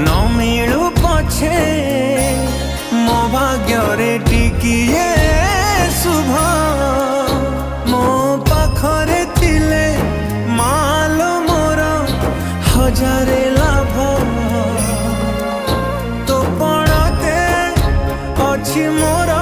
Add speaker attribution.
Speaker 1: न मिलू पछे मो भाग्य टिकिए शुभ मो पाखरे थिले माल मोर हजारे लाभ तो पड़ते अच्छी मोर